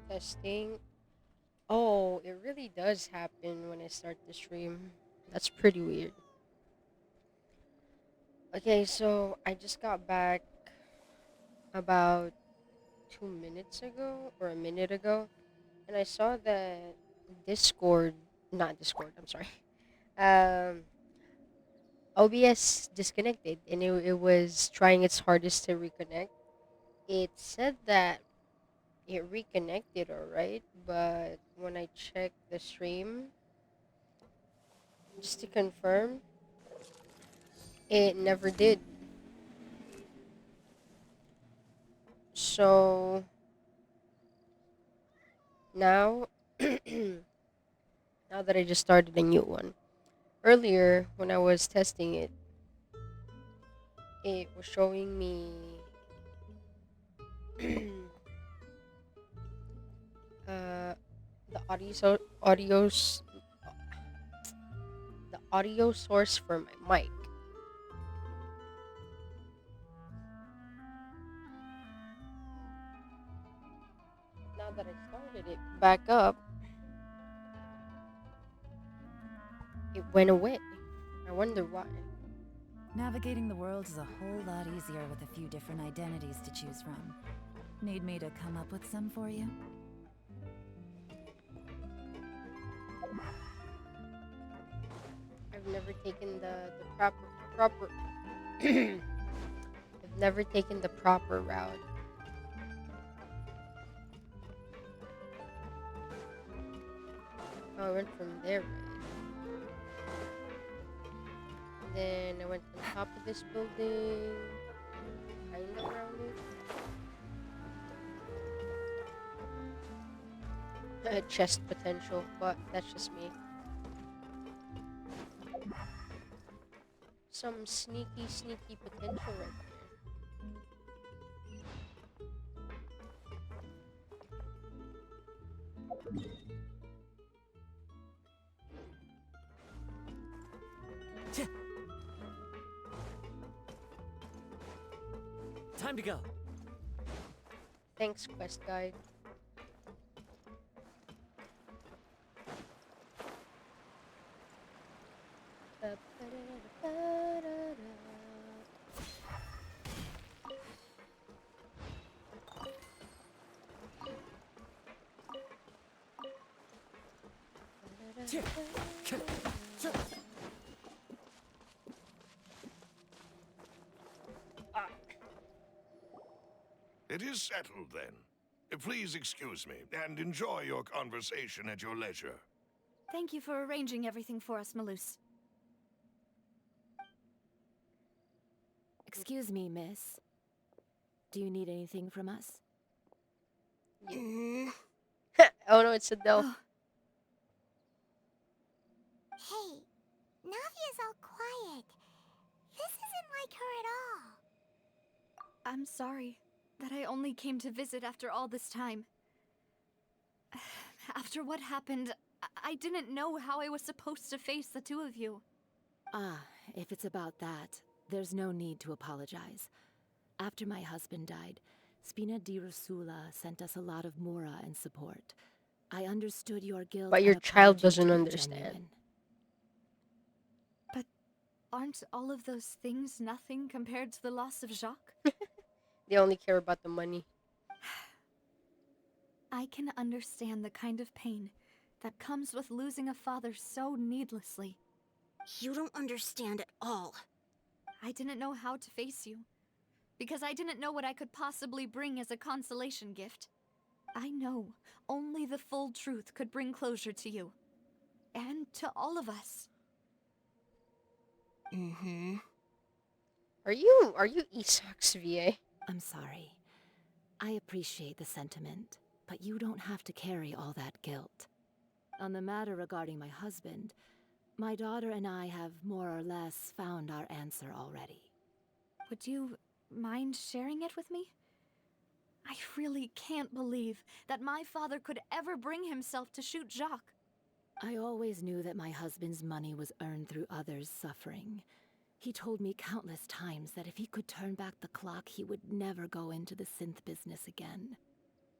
Testing. Oh, it really does happen when I start the stream. That's pretty weird. Okay, so I just got back about 2 minutes ago or a minute ago, and I saw that Discord, not Discord, I'm sorry. Um, OBS disconnected, and it was trying its hardest to reconnect. It said that it reconnected, alright, but when I checked the stream, just to confirm, it never did. So now, now that I just started a new one, earlier when I was testing it, it was showing me uh, the the audio source for my mic. Now that I started it back up, it went away. I wonder why. Navigating the world is a whole lot easier with a few different identities to choose from. Need me to come up with some for you? I've never taken the proper. I've never taken the proper route. Oh, I went from there, right? Then I went on top of this building, kind of around it. Chest potential, but that's just me. Some sneaky potential right Time to go. Thanks, quest guide. It is settled, then. Please excuse me, and enjoy your conversation at your leisure. Thank you for arranging everything for us, Malus. Excuse me, miss. Do you need anything from us? Yeah. Oh no, it's Adele. Oh, Hey, Navia's all quiet. This isn't like her at all. I'm sorry that I only came to visit after all this time. After what happened, I didn't know how I was supposed to face the two of you. Ah, if it's about that, there's no need to apologize. After my husband died, Spina di Rosula sent us a lot of mora and support. I understood your guilt But your and child apology doesn't to be understand. genuine. But aren't all of those things nothing compared to the loss of Jacques? They only care about the money. I can understand the kind of pain that comes with losing a father so needlessly. You don't understand at all. I didn't know how to face you, because I didn't know what I could possibly bring as a consolation gift. I know only the full truth could bring closure to you. And to all of us. Mm-hmm. Are you Isak's VA? I'm sorry. I appreciate the sentiment, but you don't have to carry all that guilt. On the matter regarding my husband, my daughter and I have more or less found our answer already. Would you mind sharing it with me? I really can't believe that my father could ever bring himself to shoot Jacques. I always knew that my husband's money was earned through others' suffering. He told me countless times that if he could turn back the clock, he would never go into the synth business again.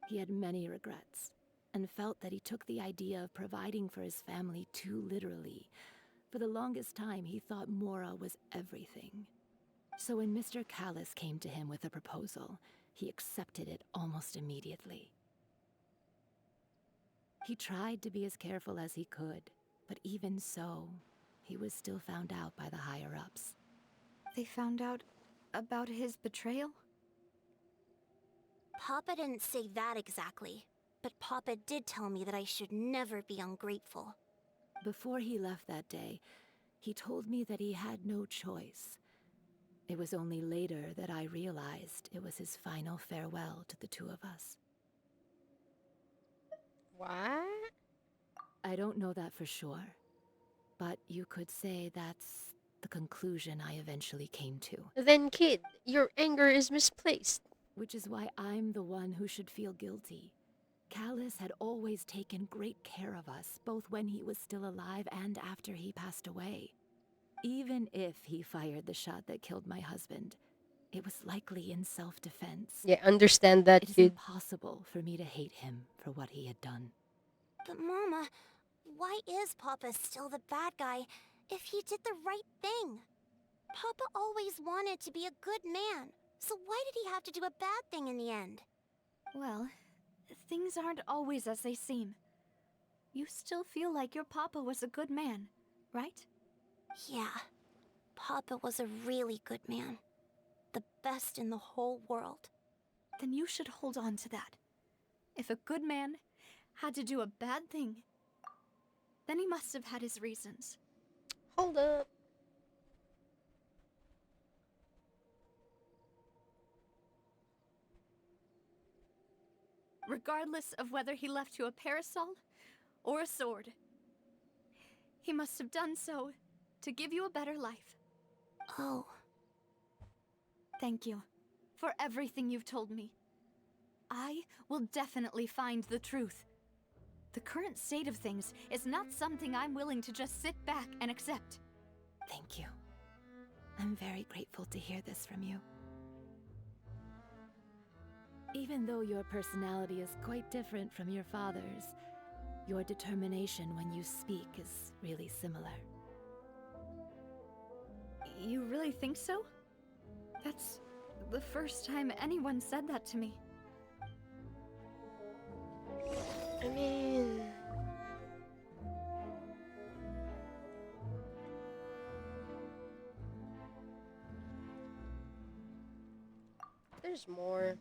He had many regrets, and felt that he took the idea of providing for his family too literally. For the longest time, he thought Mora was everything. So when Mr. Callis came to him with a proposal, he accepted it almost immediately. He tried to be as careful as he could, but even so, he was still found out by the higher-ups. They found out about his betrayal? Papa didn't say that exactly, but Papa did tell me that I should never be ungrateful. Before he left that day, he told me that he had no choice. It was only later that I realized it was his final farewell to the two of us. What? I don't know that for sure, but you could say that's the conclusion I eventually came to. Then, kid, your anger is misplaced. Which is why I'm the one who should feel guilty. Callis had always taken great care of us, both when he was still alive and after he passed away. Even if he fired the shot that killed my husband, it was likely in self-defense. Yeah, understand that, It is kid. impossible for me to hate him for what he had done. But Mama, why is Papa still the bad guy if he did the right thing? Papa always wanted to be a good man, so why did he have to do a bad thing in the end? Well, things aren't always as they seem. You still feel like your papa was a good man, right? Yeah, Papa was a really good man. The best in the whole world. Then you should hold on to that. If a good man had to do a bad thing, then he must have had his reasons. Hold up. Regardless of whether he left you a parasol or a sword, he must have done so to give you a better life. Oh, Thank you for everything you've told me. I will definitely find the truth. The current state of things is not something I'm willing to just sit back and accept. Thank you. I'm very grateful to hear this from you. Even though your personality is quite different from your father's, your determination when you speak is really similar. You really think so? That's the first time anyone said that to me. I mean, there's more.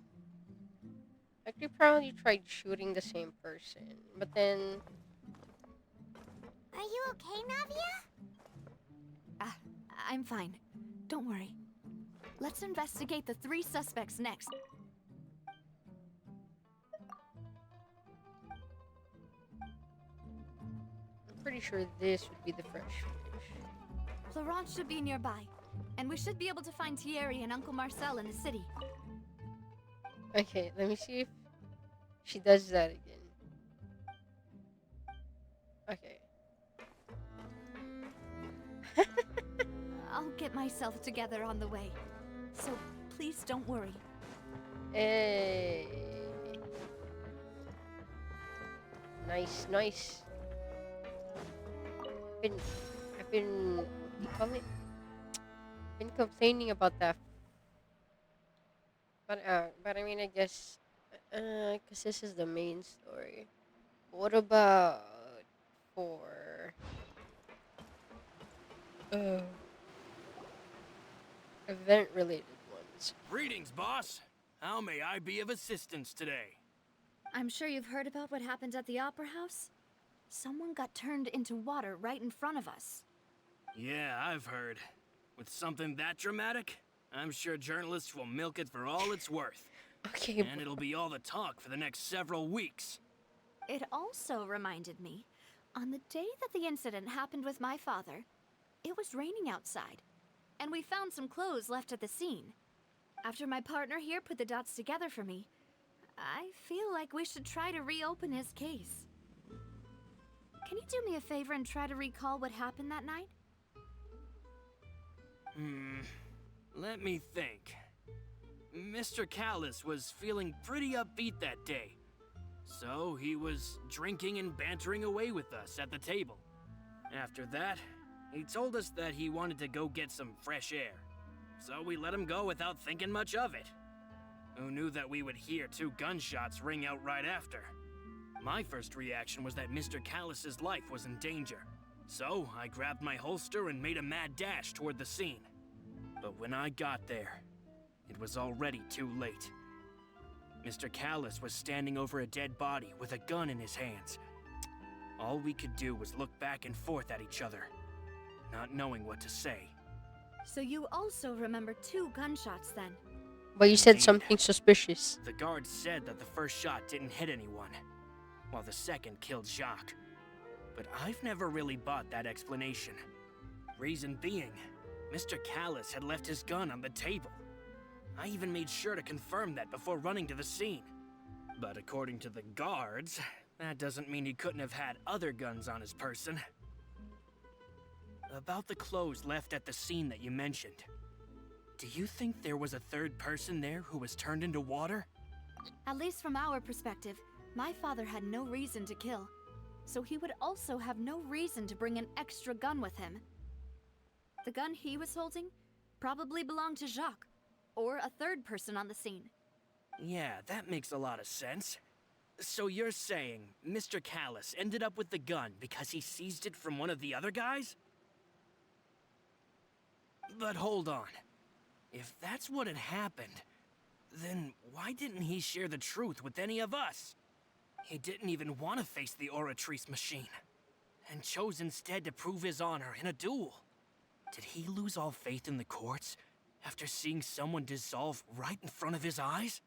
Like, we probably tried shooting the same person, but then, are you okay, Navia? I'm fine. Don't worry. Let's investigate the 3 suspects next. I'm pretty sure this would be the fresh fish. Florence should be nearby, and we should be able to find Thierry and Uncle Marcel in the city. Okay, let me see if she does that again. Okay. I'll get myself together on the way, so please don't worry. Hey. Nice, nice. I've been, what do you call it? Been complaining about that. But I mean, I guess, cause this is the main story. What about for, uh, event-related ones? Greetings, boss. How may I be of assistance today? I'm sure you've heard about what happened at the Opera House. Someone got turned into water right in front of us. Yeah, I've heard. With something that dramatic, I'm sure journalists will milk it for all it's worth. Okay, And it'll be all the talk for the next several weeks. It also reminded me, on the day that the incident happened with my father, it was raining outside, and we found some clothes left at the scene. After my partner here put the dots together for me, I feel like we should try to reopen his case. Can you do me a favor and try to recall what happened that night? Let me think. Mr. Callis was feeling pretty upbeat that day. So he was drinking and bantering away with us at the table. After that, he told us that he wanted to go get some fresh air. So we let him go without thinking much of it. Who knew that we would hear 2 gunshots ring out right after? My first reaction was that Mr. Callus's life was in danger. So I grabbed my holster and made a mad dash toward the scene. But when I got there, it was already too late. Mr. Callus was standing over a dead body with a gun in his hands. All we could do was look back and forth at each other, not knowing what to say. So you also remember 2 gunshots then? But you said Indeed. something suspicious. The guard said that the first shot didn't hit anyone, while the second killed Jacques. But I've never really bought that explanation. Reason being, Mr. Callus had left his gun on the table. I even made sure to confirm that before running to the scene. But according to the guards, that doesn't mean he couldn't have had other guns on his person. About the clothes left at the scene that you mentioned. Do you think there was a third person there who was turned into water? At least from our perspective, my father had no reason to kill. So he would also have no reason to bring an extra gun with him. The gun he was holding probably belonged to Jacques, or a third person on the scene. Yeah, that makes a lot of sense. So you're saying Mr. Callus ended up with the gun because he seized it from one of the other guys? But hold on. If that's what had happened, then why didn't he share the truth with any of us? He didn't even want to face the Oratrice machine, and chose instead to prove his honor in a duel. Did he lose all faith in the courts after seeing someone dissolve right in front of his eyes?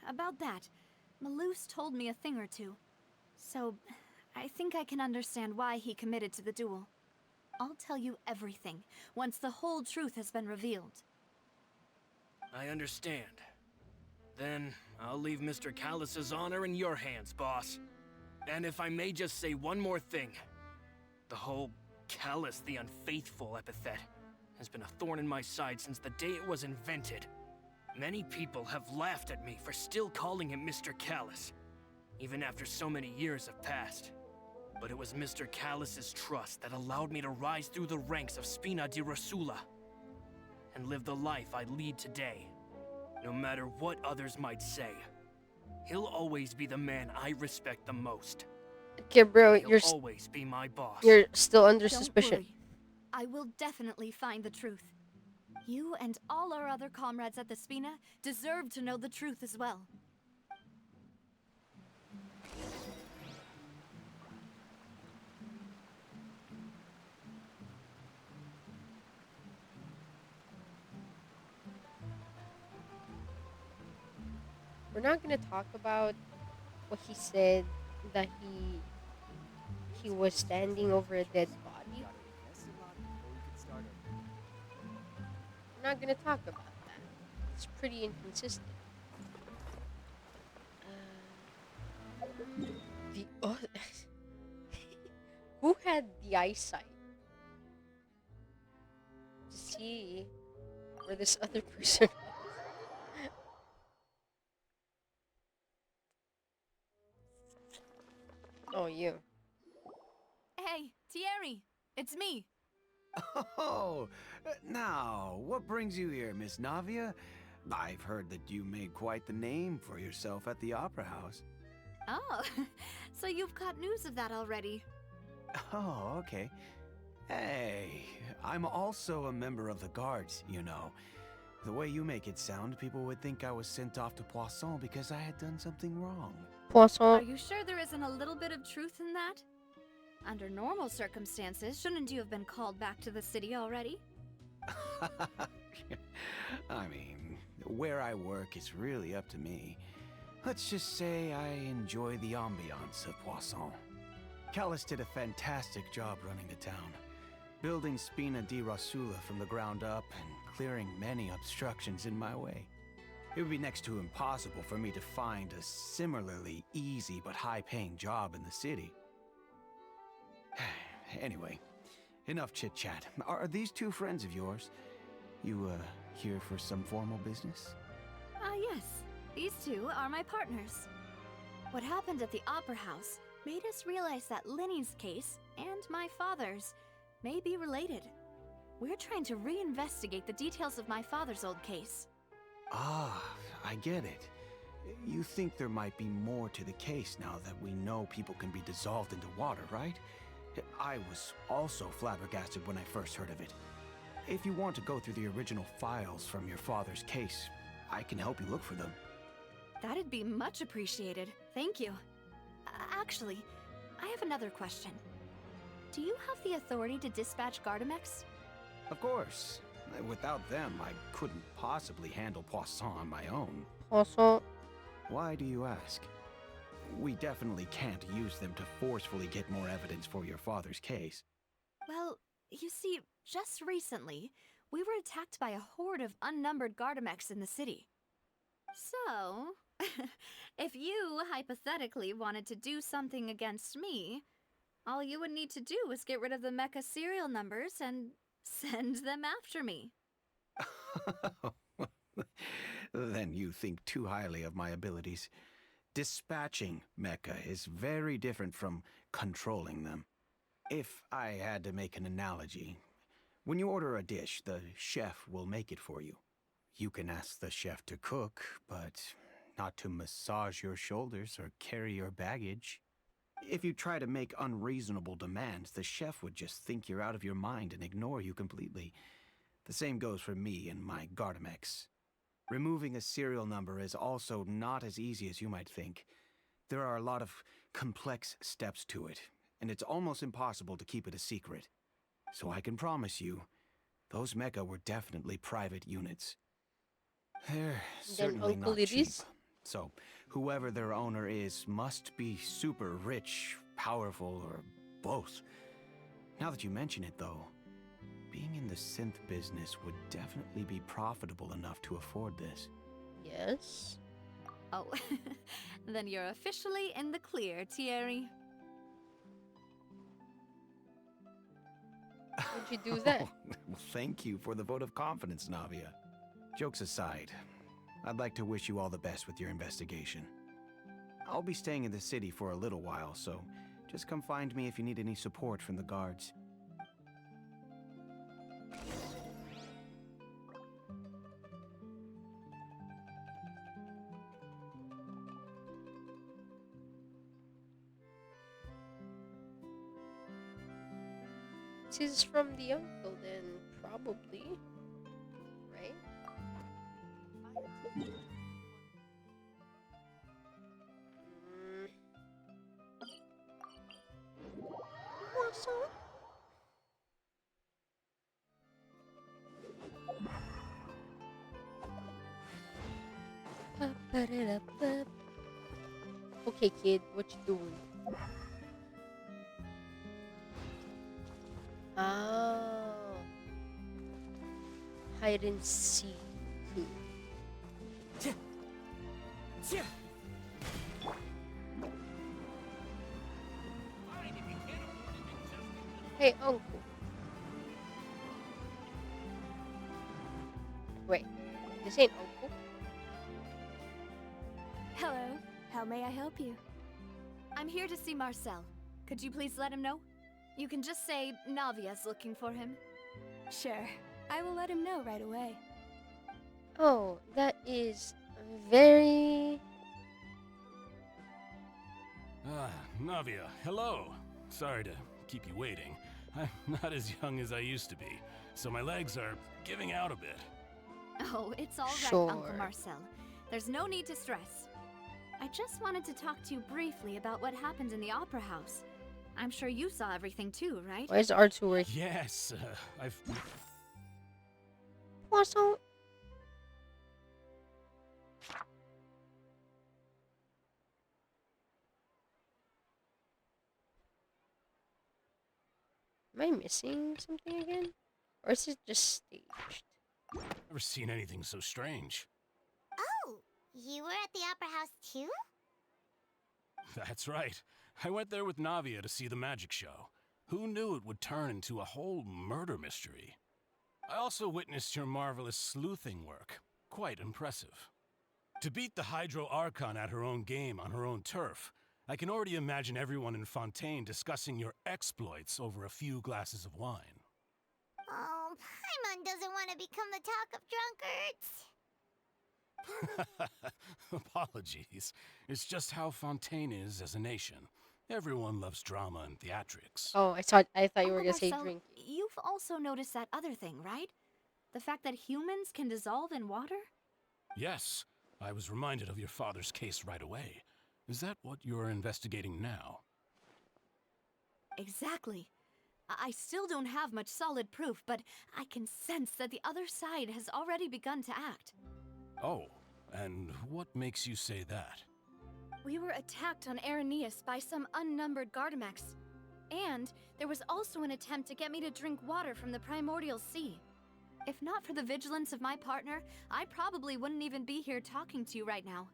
About that, Malus told me a thing or two. So, I think I can understand why he committed to the duel. I'll tell you everything once the whole truth has been revealed. I understand. Then I'll leave Mr. Callus's honor in your hands, boss. And if I may just say one more thing. The whole Callus the Unfaithful epithet has been a thorn in my side since the day it was invented. Many people have laughed at me for still calling him Mr. Callus, even after so many years have passed. But it was Mr. Callus's trust that allowed me to rise through the ranks of Spina di Rosula and live the life I lead today. No matter what others might say, he'll always be the man I respect the most. Okay, bro, He'll always be my boss. you're still under Don't suspicion. worry. I will definitely find the truth. You and all our other comrades at the Spina deserve to know the truth as well. We're not gonna talk about what he said that he was standing over a dead body. We're not gonna talk about that. It's pretty inconsistent. The who had the eyesight to see where this other person was? Oh, you. Hey, Thierry! It's me! Oh, now, what brings you here, Miss Navia? I've heard that you made quite the name for yourself at the Opera House. Oh, so you've got news of that already. Oh, okay. Hey, I'm also a member of the Guards, you know. The way you make it sound, people would think I was sent off to Poisson because I had done something wrong. Are Poisson. you sure there isn't a little bit of truth in that? Under normal circumstances, shouldn't you have been called back to the city already? I mean, where I work is really up to me. Let's just say I enjoy the ambiance of Poisson. Callus did a fantastic job running the town, building Spina di Rosula from the ground up and clearing many obstructions in my way. It would be next to impossible for me to find a similarly easy but high-paying job in the city. Anyway, enough chit-chat. Are these 2 friends of yours? You, here for some formal business? I Yes. These two are my partners. What happened at the Opera House made us realize that Linny's case and my father's may be related. We're trying to reinvestigate the details of my father's old case. Ah, I get it. You think there might be more to the case now that we know people can be dissolved into water, right? I was also flabbergasted when I first heard of it. If you want to go through the original files from your father's case, I can help you look for them. That'd be much appreciated. Thank you. Actually, I have another question. Do you have the authority to dispatch Gardamex? Of course. Without them, I couldn't possibly handle Poisson on my own. Also, Why do you ask? We definitely can't use them to forcefully get more evidence for your father's case. Well, you see, just recently, we were attacked by a horde of unnumbered Gardamex in the city. So, if you hypothetically wanted to do something against me, all you would need to do is get rid of the mecha serial numbers and send them after me. Then you think too highly of my abilities. Dispatching mecha is very different from controlling them. If I had to make an analogy, when you order a dish, the chef will make it for you. You can ask the chef to cook, but not to massage your shoulders or carry your baggage. If you try to make unreasonable demands, the chef would just think you're out of your mind and ignore you completely. The same goes for me and my Gardamex. Removing a serial number is also not as easy as you might think. There are a lot of complex steps to it, and it's almost impossible to keep it a secret. So I can promise you, those mecha were definitely private units. They're then certainly Uncle not it cheap. is. So whoever their owner is must be super rich, powerful, or both. Now that you mention it, though, being in the synth business would definitely be profitable enough to afford this. Yes. Oh, then you're officially in the clear, Thierry. Would you do that? Well, thank you for the vote of confidence, Navia. Jokes aside, I'd like to wish you all the best with your investigation. I'll be staying in the city for a little while, so just come find me if you need any support from the guards. This is from the uncle, then probably, right? Mm. Croissant? Ba-ba-da-da-ba. Okay, kid, what you doing? Oh, hide and seek. Hey, uncle. Wait, this ain't uncle. Hello. How may I help you? I'm here to see Marcel. Could you please let him know? You can just say Navia's looking for him. Sure. I will let him know right away. Oh, that is very... Navia, hello. Sorry to keep you waiting. I'm not as young as I used to be, so my legs are giving out a bit. Oh, it's all right, Sure. Uncle Marcel. There's no need to stress. I just wanted to talk to you briefly about what happened in the Opera House. I'm sure you saw everything too, right? Why is R2 working? Yes, I've... Croissant? Am I missing something again? Or is it just staged? never seen anything so strange. Oh, you were at the Opera House too? That's right. I went there with Navia to see the magic show. Who knew it would turn into a whole murder mystery? I also witnessed your marvelous sleuthing work. Quite impressive. To beat the Hydro Archon at her own game on her own turf, I can already imagine everyone in Fontaine discussing your exploits over a few glasses of wine. Oh, Paimon doesn't want to become the talk of drunkards. Apologies. It's just how Fontaine is as a nation. Everyone loves drama and theatrics. Oh, I thought you were Uncle gonna say Marcel, drinking. you've also noticed that other thing, right? The fact that humans can dissolve in water? Yes, I was reminded of your father's case right away. Is that what you're investigating now? Exactly. I still don't have much solid proof, but I can sense that the other side has already begun to act. Oh, and what makes you say that? We were attacked on Araneus by some unnumbered Gardamex. And there was also an attempt to get me to drink water from the primordial sea. If not for the vigilance of my partner, I probably wouldn't even be here talking to you right now.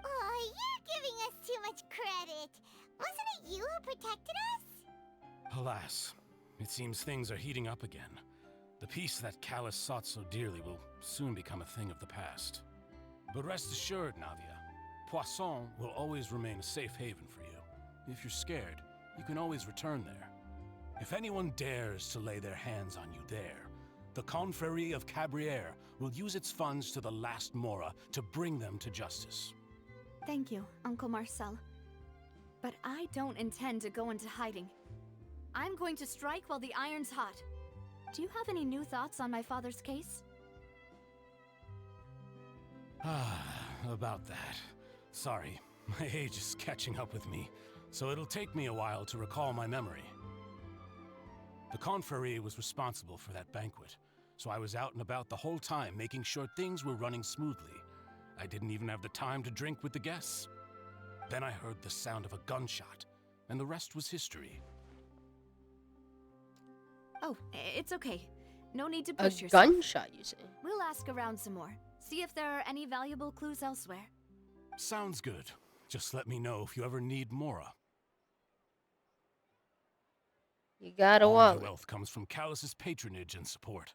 Oh, you're giving us too much credit. Wasn't it you who protected us? Alas, it seems things are heating up again. The peace that Callus sought so dearly will soon become a thing of the past. But rest assured, Navia, Poisson will always remain a safe haven for you. If you're scared, you can always return there. If anyone dares to lay their hands on you there, the Confrérie of Cabriere will use its funds to the last Mora to bring them to justice. Thank you, Uncle Marcel. But I don't intend to go into hiding. I'm going to strike while the iron's hot. Do you have any new thoughts on my father's case? About that. Sorry, my age is catching up with me, so it'll take me a while to recall my memory. The Confrérie was responsible for that banquet, so I was out and about the whole time making sure things were running smoothly. I didn't even have the time to drink with the guests. Then I heard the sound of a gunshot, and the rest was history. Oh, it's okay. No need to A push yourself. gunshot, you say? We'll ask around some more. See if there are any valuable clues elsewhere. Sounds good. Just let me know if you ever need Mora. You got a All my wallet. wealth comes from Callus's patronage and support.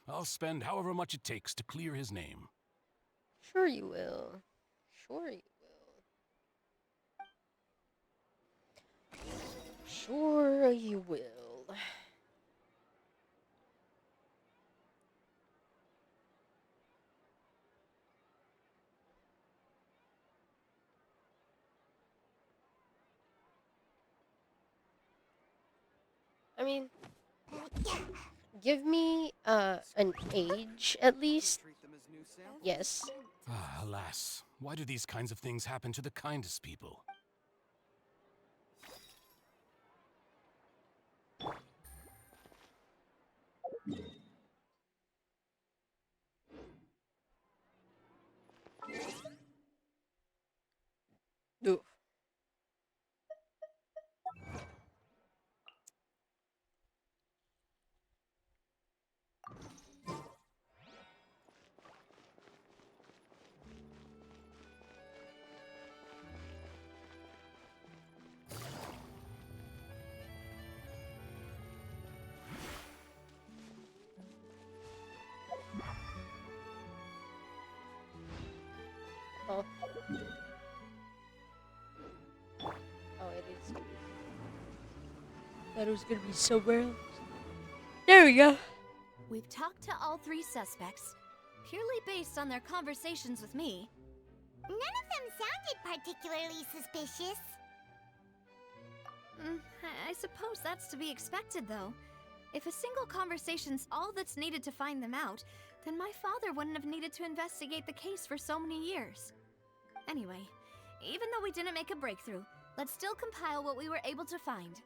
I'll spend however much it takes to clear his name. Sure you will. Sure you will. Sure you will. I mean, give me an age at least. Yes. Alas, why do these kinds of things happen to the kindest people? Oof. Oh. Oh, it is. Thought it was gonna be somewhere else. There we go. We've talked to all three suspects, purely based on their conversations with me. None of them sounded particularly suspicious. I suppose that's to be expected, though. If a single conversation's all that's needed to find them out, then my father wouldn't have needed to investigate the case for so many years. Anyway, even though we didn't make a breakthrough, let's still compile what we were able to find.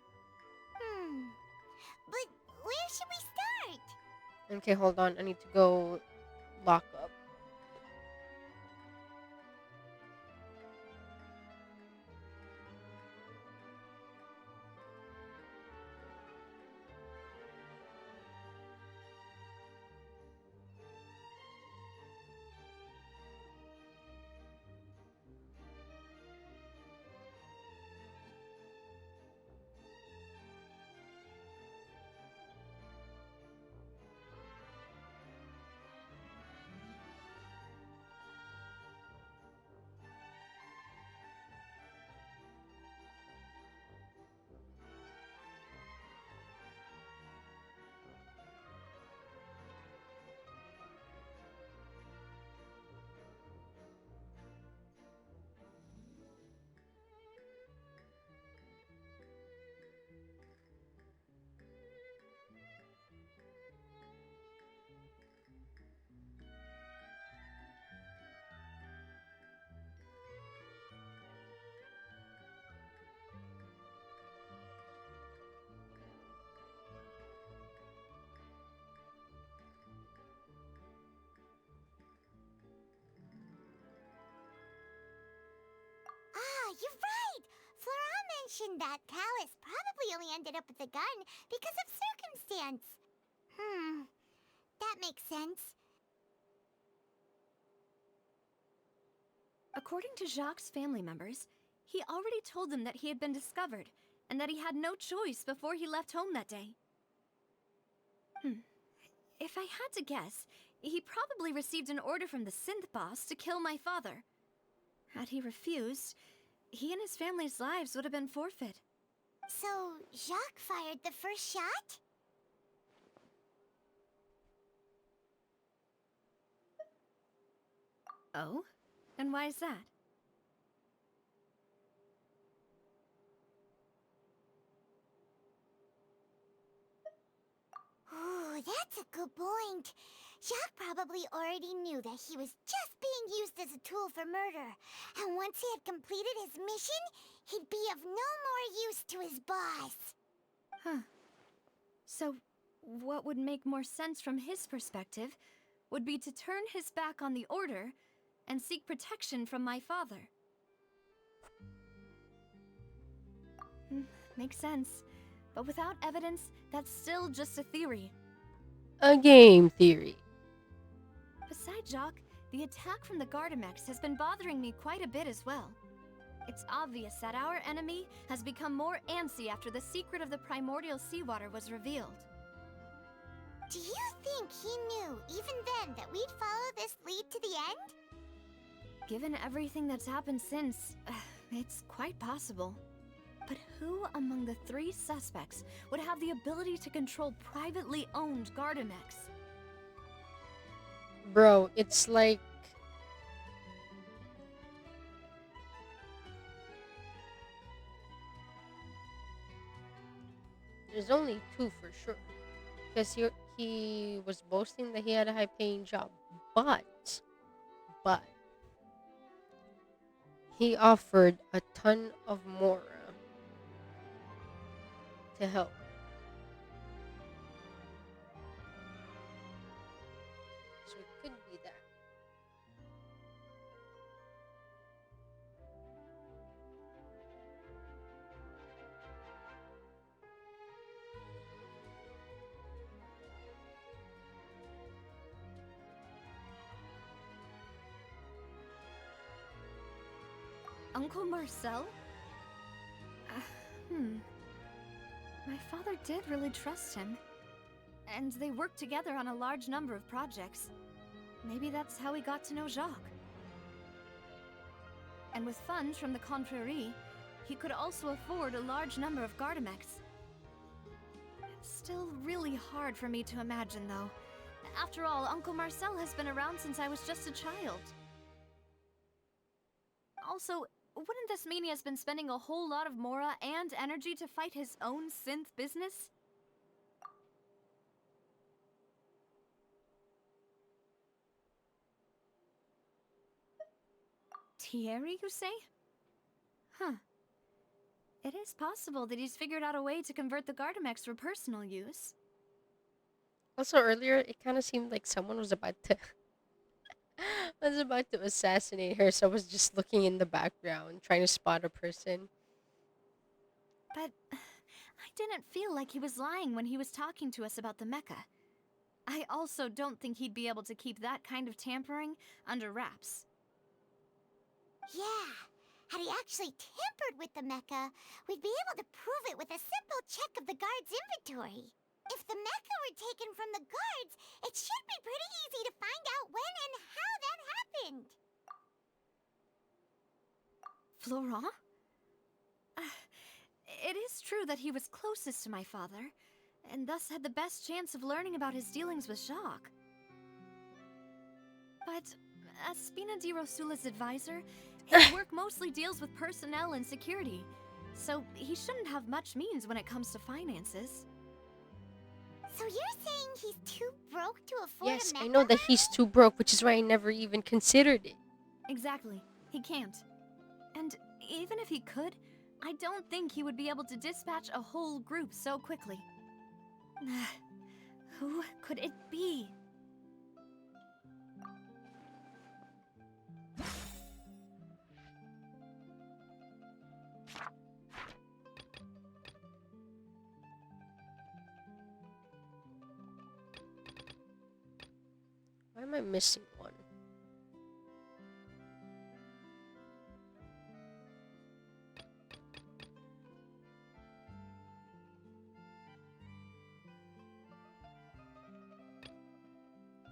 But where should we start? Okay, hold on. I need to go lock up. you're right! Flora mentioned that Callus probably only ended up with the gun because of circumstance. That makes sense. According to Jacques' family members, he already told them that he had been discovered and that he had no choice before he left home that day. If I had to guess, he probably received an order from the synth boss to kill my father. Had he refused, he and his family's lives would have been forfeit. So, Jacques fired the first shot? Oh? And why is that? Ooh, that's a good point. Jacques probably already knew that he was just being used as a tool for murder. And once he had completed his mission, he'd be of no more use to his boss. Huh. So, what would make more sense from his perspective would be to turn his back on the Order and seek protection from my father. Makes sense. But without evidence, that's still just a theory. A game theory. Besides Jacques, the attack from the Gardamex has been bothering me quite a bit as well. It's obvious that our enemy has become more antsy after the secret of the primordial seawater was revealed. Do you think he knew, even then, that we'd follow this lead to the end? Given everything that's happened since, it's quite possible. But who among the 3 suspects would have the ability to control privately owned Gardamex? Bro, it's like... There's only 2 for sure. Because he was boasting that he had a high-paying job. But... He offered a ton of Mora to help. So it could be that. Uncle Marcel? My father did really trust him. And they worked together on a large number of projects. Maybe that's how he got to know Jacques. And with funds from the Confrérie, he could also afford a large number of Gardamex. It's still really hard for me to imagine, though. After all, Uncle Marcel has been around since I was just a child. Also, wouldn't this mean he has been spending a whole lot of Mora and energy to fight his own synth business? Thierry, you say? Huh. It is possible that he's figured out a way to convert the Gardamex for personal use. Also, earlier, it kind of seemed like someone was about to... was about to assassinate her, so I was just looking in the background, trying to spot a person. But I didn't feel like he was lying when he was talking to us about the mecha. I also don't think he'd be able to keep that kind of tampering under wraps. Yeah. Had he actually tampered with the mecha, we'd be able to prove it with a simple check of the guard's inventory. If the mecha were taken from the guards, it should be pretty easy to find out when and how that happened. Florent? It is true that he was closest to my father, and thus had the best chance of learning about his dealings with Jacques. But as Spina di Rosula's advisor, his work mostly deals with personnel and security, so he shouldn't have much means when it comes to finances. So you're saying he's too broke to afford a Yes, mecha? I know that he's too broke, which is why I never even considered it. Exactly. He can't. And even if he could, I don't think he would be able to dispatch a whole group so quickly. Who could it be? am I missing one?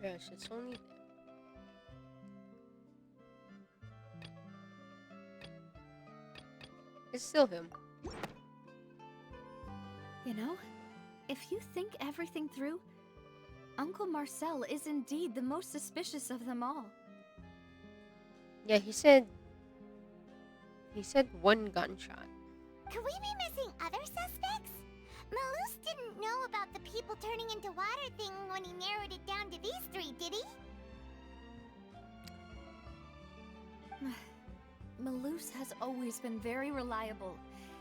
Yes, it's only there. It's still him. You know, if you think everything through, Uncle Marcel is indeed the most suspicious of them all. Yeah, he said one gunshot. Could we be missing other suspects? Malus didn't know about the people turning into water thing when he narrowed it down to these three, did he? Malus has always been very reliable,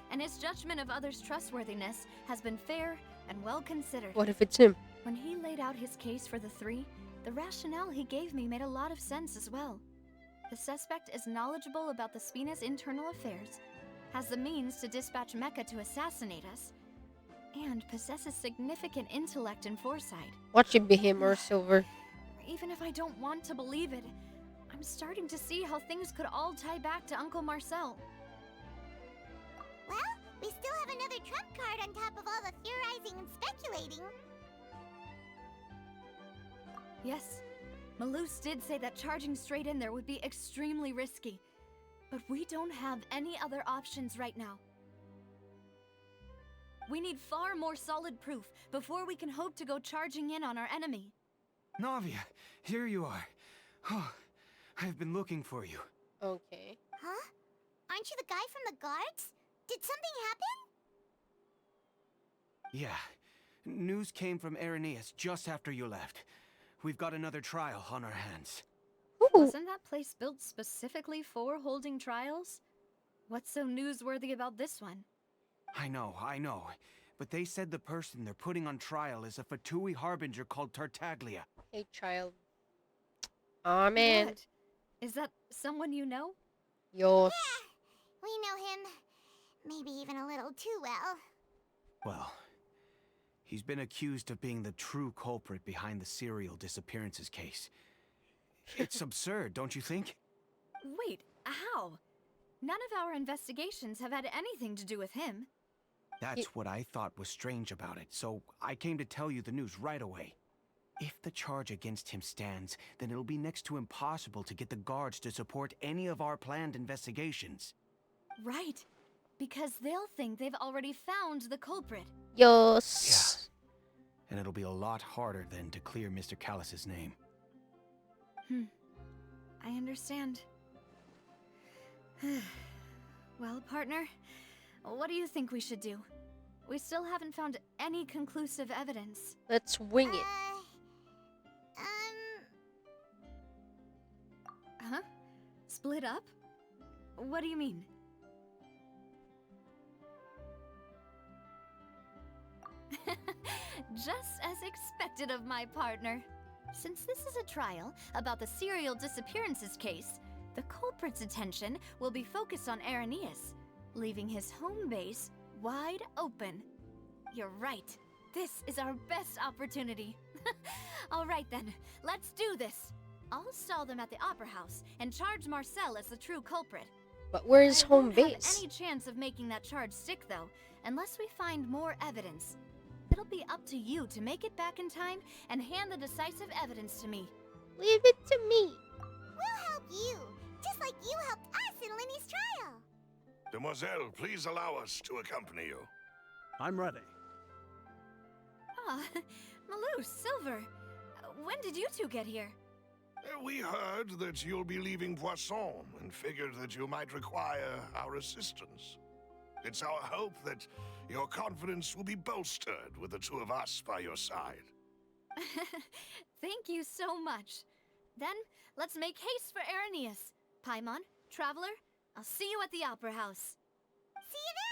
and his judgment of others' trustworthiness has been fair and well considered. What if it's him? When he laid out his case for the three, the rationale he gave me made a lot of sense as well. The suspect is knowledgeable about the Spina's internal affairs, has the means to dispatch Mecha to assassinate us, and possesses significant intellect and foresight. Watch it be him or Silver. Even if I don't want to believe it, I'm starting to see how things could all tie back to Uncle Marcel. Well, we still have another trump card on top of all the theorizing and speculating. Yes, Malus did say that charging straight in there would be extremely risky, but we don't have any other options right now. We need far more solid proof before we can hope to go charging in on our enemy. Navia, here you are. Oh, I've been looking for you. Okay. Huh? Aren't you the guy from the guards? Did something happen? Yeah. News came from Irenaeus just after you left. We've got another trial on our hands. Ooh. Wasn't that place built specifically for holding trials? What's so newsworthy about this one? I know. But they said the person they're putting on trial is a Fatui harbinger called Tartaglia. Hey, child. Aw, man. What? Is that someone you know? Yo. We know him. Maybe even a little too well. Well, he's been accused of being the true culprit behind the serial disappearances case. It's absurd, don't you think? Wait, how? None of our investigations have had anything to do with him. That's what I thought was strange about it, so I came to tell you the news right away. If the charge against him stands, then it'll be next to impossible to get the guards to support any of our planned investigations. Right, because they'll think they've already found the culprit. Yes. And it'll be a lot harder then to clear Mr. Callus's name. I understand. Well, partner, what do you think we should do? We still haven't found any conclusive evidence. Let's wing it. Huh? Split up? What do you mean? Just as expected of my partner. Since this is a trial about the serial disappearances case, the culprit's attention will be focused on Irenaeus, leaving his home base wide open. You're right. This is our best opportunity. All right then, let's do this. I'll stall them at the Opera House and charge Marcel as the true culprit. But where is I home won't base? have any chance of making that charge stick, though, unless we find more evidence. It'll be up to you to make it back in time and hand the decisive evidence to me. Leave it to me. We'll help you, just like you helped us in Linny's trial. Demoiselle, please allow us to accompany you. I'm ready. Ah, Malus, Silver, when did you two get here? We heard that you'll be leaving Poisson and figured that you might require our assistance. It's our hope that your confidence will be bolstered with the two of us by your side. Thank you so much. Then, let's make haste for Irenaeus. Paimon, Traveler, I'll see you at the Opera House. See you then!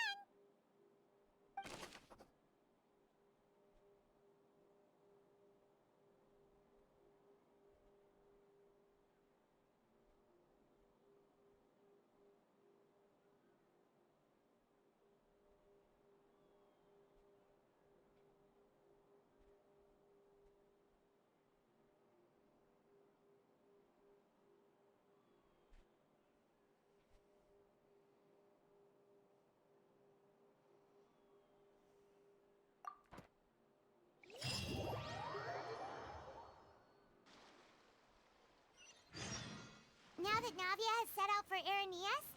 Navia has set out for Aranias,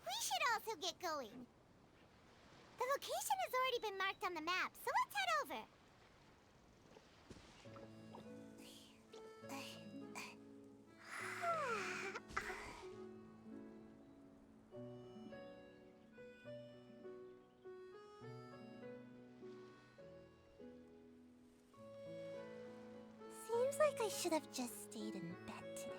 we should also get going. The location has already been marked on the map, so let's head over. Seems like I should have just stayed in bed today.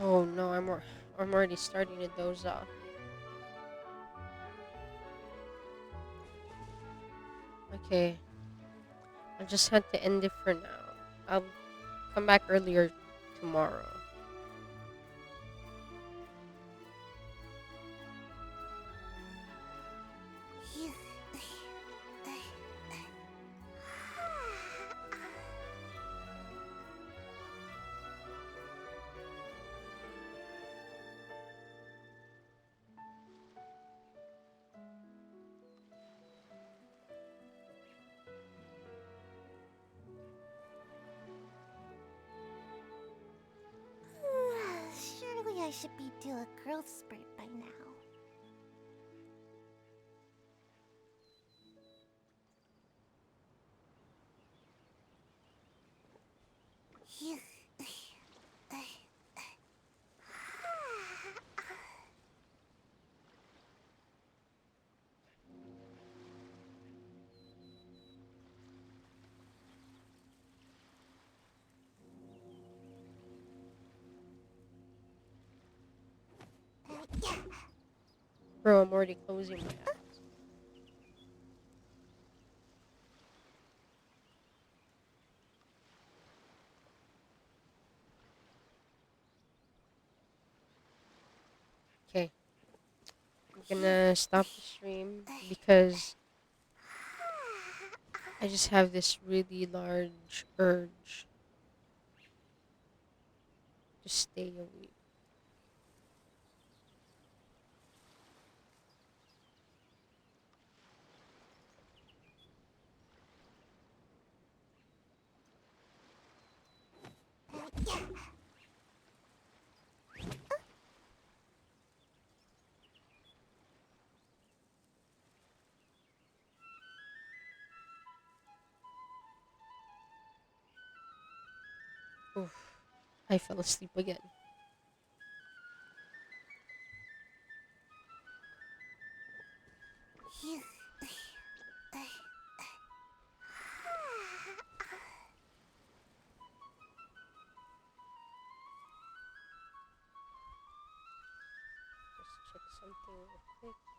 Oh no, I'm already starting to doze off. Okay, I just had to end it for now. I'll come back earlier tomorrow. Surely I should be due a growth spurt by now. Bro, I'm already closing my eyes. Okay, I'm gonna stop the stream because I just have this really large urge to stay awake. Oof, I fell asleep again. Just check something real quick.